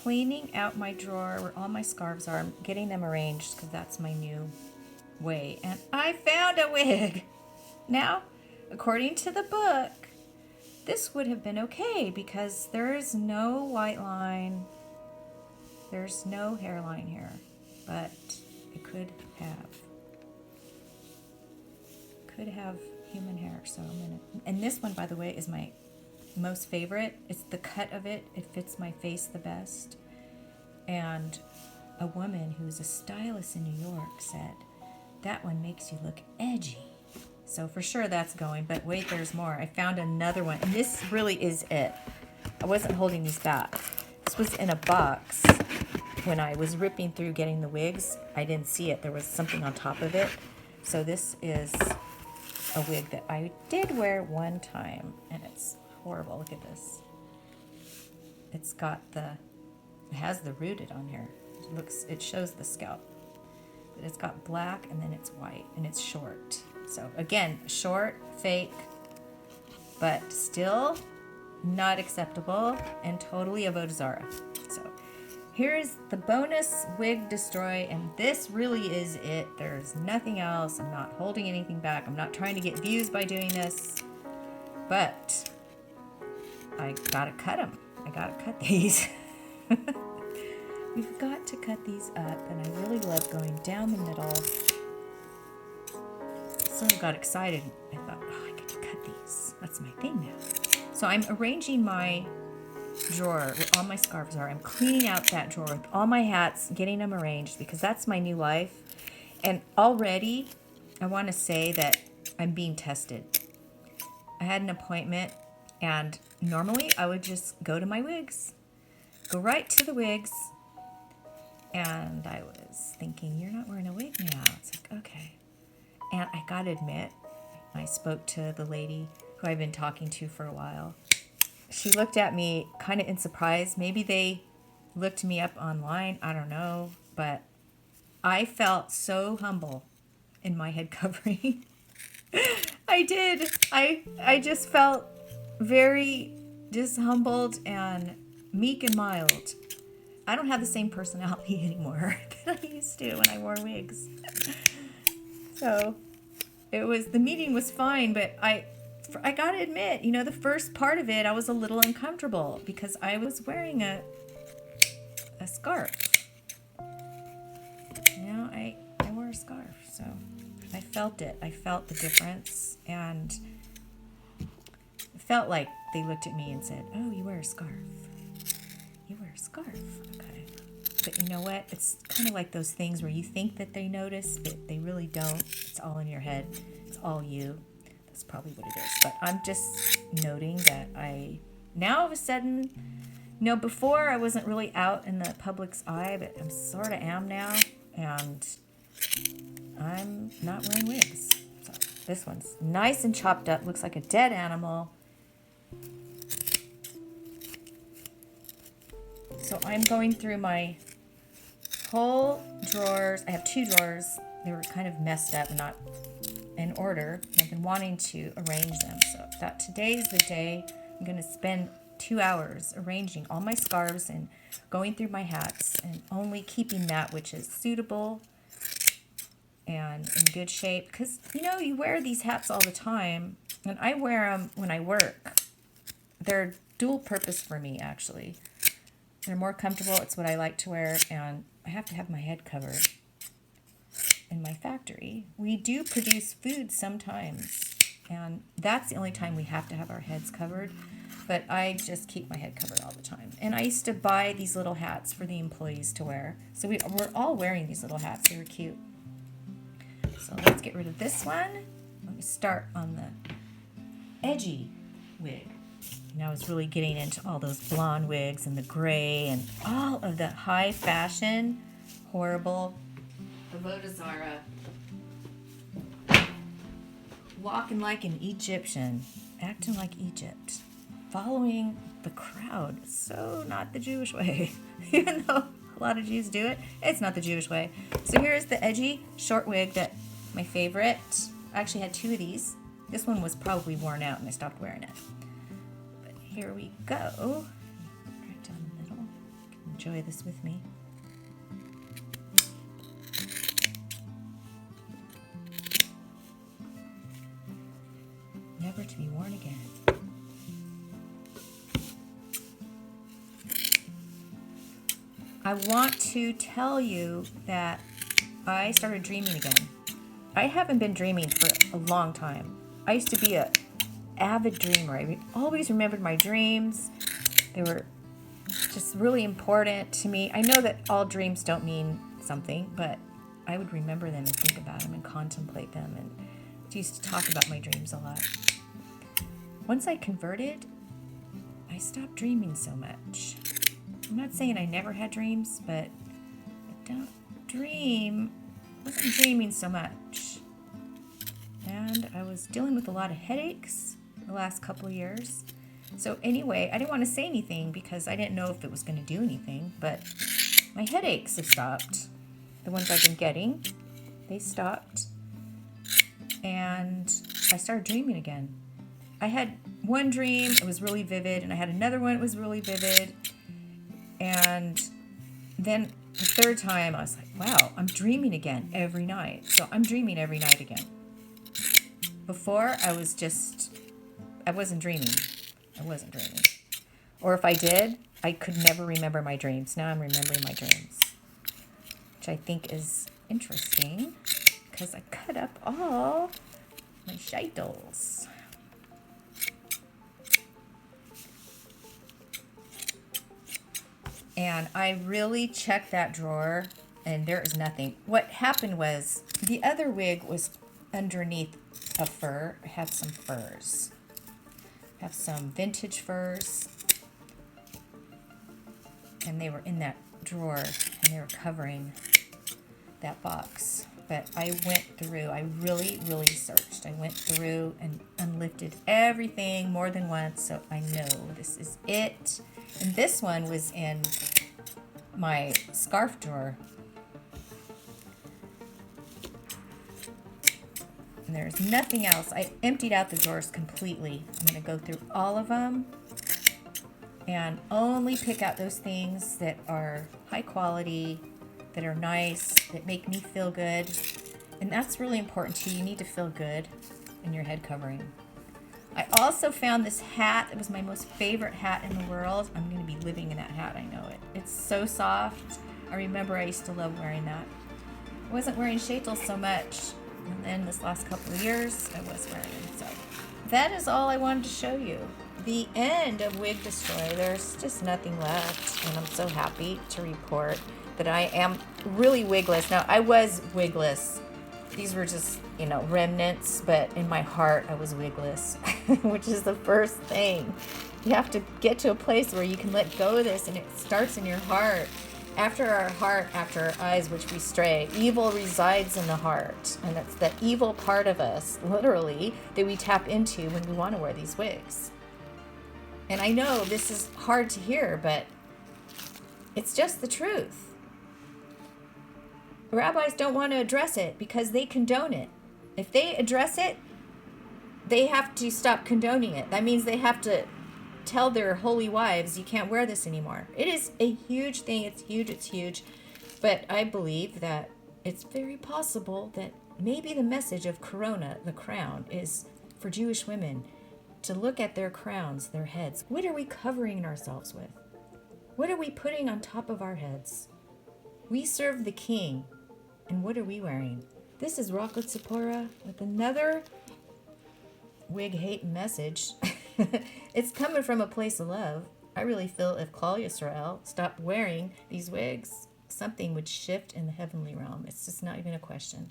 cleaning out my drawer where all my scarves are. I'm getting them arranged because that's my new way. And I found a wig. Now, according to the book, this would have been okay because there is no white line. There's no hairline here, but it could have human hair. So I'm gonna, and this one, by the way, is my most favorite. It's the cut of it. It fits my face the best. And a woman who's a stylist in New York said, that one makes you look edgy. So for sure that's going, but wait, there's more. I found another one, and this really is it. I wasn't holding these back. This was in a box. When I was ripping through getting the wigs, I didn't see it. There was something on top of it. So this is a wig that I did wear one time, and it's horrible. Look at this. It's got it has the rooted on here. It shows the scalp. But it's got black, and then it's white, and it's short. So again, short, fake, but still not acceptable and totally avodah zarah. So here's the bonus Wig Destroy, and this really is it. There's nothing else. I'm not holding anything back. I'm not trying to get views by doing this, but I gotta cut them. I gotta cut these. We've got to cut these up, and I really love going down the middle. So I got excited. I thought, oh, I get to cut these. That's my thing now. So I'm arranging my drawer where all my scarves are. I'm cleaning out that drawer with all my hats, getting them arranged because that's my new life. And already, I want to say that I'm being tested. I had an appointment, and normally I would just go to my wigs. Go right to the wigs. And I was thinking, you're not wearing a wig now. It's like, okay. And I gotta admit, I spoke to the lady who I've been talking to for a while. She looked at me kind of in surprise. Maybe they looked me up online. I don't know. But I felt so humble in my head covering. I did. I just felt very just humbled and meek and mild. I don't have the same personality anymore that I used to when I wore wigs. So the meeting was fine, but I gotta admit, the first part of it, I was a little uncomfortable because I was wearing a scarf. I wore a scarf, so I felt it. I felt the difference, and it felt like they looked at me and said, oh, you wear a scarf. You wear a scarf. Okay. But you know what? It's kind of like those things where you think that they notice, but they really don't. It's all in your head. It's all you. That's probably what it is. But I'm just noting that now all of a sudden, before I wasn't really out in the public's eye, but I'm sort of am now. And I'm not wearing wigs. So this one's nice and chopped up. Looks like a dead animal. So I'm going through my whole drawers. I have 2 drawers. They were kind of messed up and not in order. I've been wanting to arrange them. So that today's the day. I'm going to spend 2 hours arranging all my scarves and going through my hats and only keeping that which is suitable and in good shape. Because, you wear these hats all the time, and I wear them when I work. They're dual purpose for me, actually. They're more comfortable. It's what I like to wear, and I have to have my head covered. In my factory, we do produce food sometimes, and that's the only time we have to have our heads covered. But I just keep my head covered all the time. And I used to buy these little hats for the employees to wear. So we're all wearing these little hats. They were cute. So let's get rid of this one. Let me start on the edgy wig. I was really getting into all those blonde wigs and the gray and all of the high fashion, horrible, avodah zarah, walking like an Egyptian, acting like Egypt, following the crowd. So not the Jewish way. Even though a lot of Jews do it, it's not the Jewish way. So here's the edgy short wig that my favorite. I actually had 2 of these. This one was probably worn out and I stopped wearing it. Here we go. Right down the middle. enjoy this with me. Never to be worn again. I want to tell you that I started dreaming again. I haven't been dreaming for a long time. I used to be an avid dreamer. I always remembered my dreams. They were just really important to me. I know that all dreams don't mean something, but I would remember them and think about them and contemplate them, and I used to talk about my dreams a lot. Once I converted, I stopped dreaming so much. I'm not saying I never had dreams, but I wasn't dreaming so much. And I was dealing with a lot of headaches the last couple of years. So anyway, I didn't want to say anything because I didn't know if it was going to do anything, but my headaches have stopped. The ones I've been getting, they stopped. And I started dreaming again. I had one dream, it was really vivid, and I had another one, it was really vivid. And then the third time, I was like, wow, I'm dreaming again every night. So I'm dreaming every night again. Before, I wasn't dreaming. I wasn't dreaming. Or if I did, I could never remember my dreams. Now I'm remembering my dreams, which I think is interesting because I cut up all my Sheitels. And I really checked that drawer, and there is nothing. What happened was, the other wig was underneath a fur. It had some furs. I have some vintage furs. And they were in that drawer, and they were covering that box. But I went through, I really, really searched. I went through and unlifted everything more than once, so I know this is it. And this one was in my scarf drawer. And there's nothing else. I emptied out the drawers completely. I'm going to go through all of them and only pick out those things that are high quality, that are nice, that make me feel good. And that's really important too. You need to feel good in your head covering. I also found this hat. It was my most favorite hat in the world. I'm going to be living in that hat. I know it. It's so soft. I remember I used to love wearing that. I wasn't wearing Sheitel so much. And then this last couple of years, I was wearing it. So that is all I wanted to show you. The end of Wig Destroy. There's just nothing left. And I'm so happy to report that I am really wigless. Now, I was wigless. These were just, remnants, but in my heart, I was wigless, which is the first thing. You have to get to a place where you can let go of this, and it starts in your heart. After our heart, after our eyes, which we stray, evil resides in the heart. And that's that evil part of us, literally, that we tap into when we want to wear these wigs. And I know this is hard to hear, but it's just the truth. Rabbis don't want to address it because they condone it. If they address it, they have to stop condoning it. That means they have to tell their holy wives, you can't wear this anymore. It is a huge thing. It's huge. But I believe that it's very possible that maybe the message of Corona, the crown, is for Jewish women to look at their crowns, their heads. What are we covering ourselves with? What are we putting on top of our heads? We serve the king. And what are we wearing? This is Rocklet Sephora with another wig hate message. It's coming from a place of love. I really feel if Klal Yisrael stopped wearing these wigs, something would shift in the heavenly realm. It's just not even a question.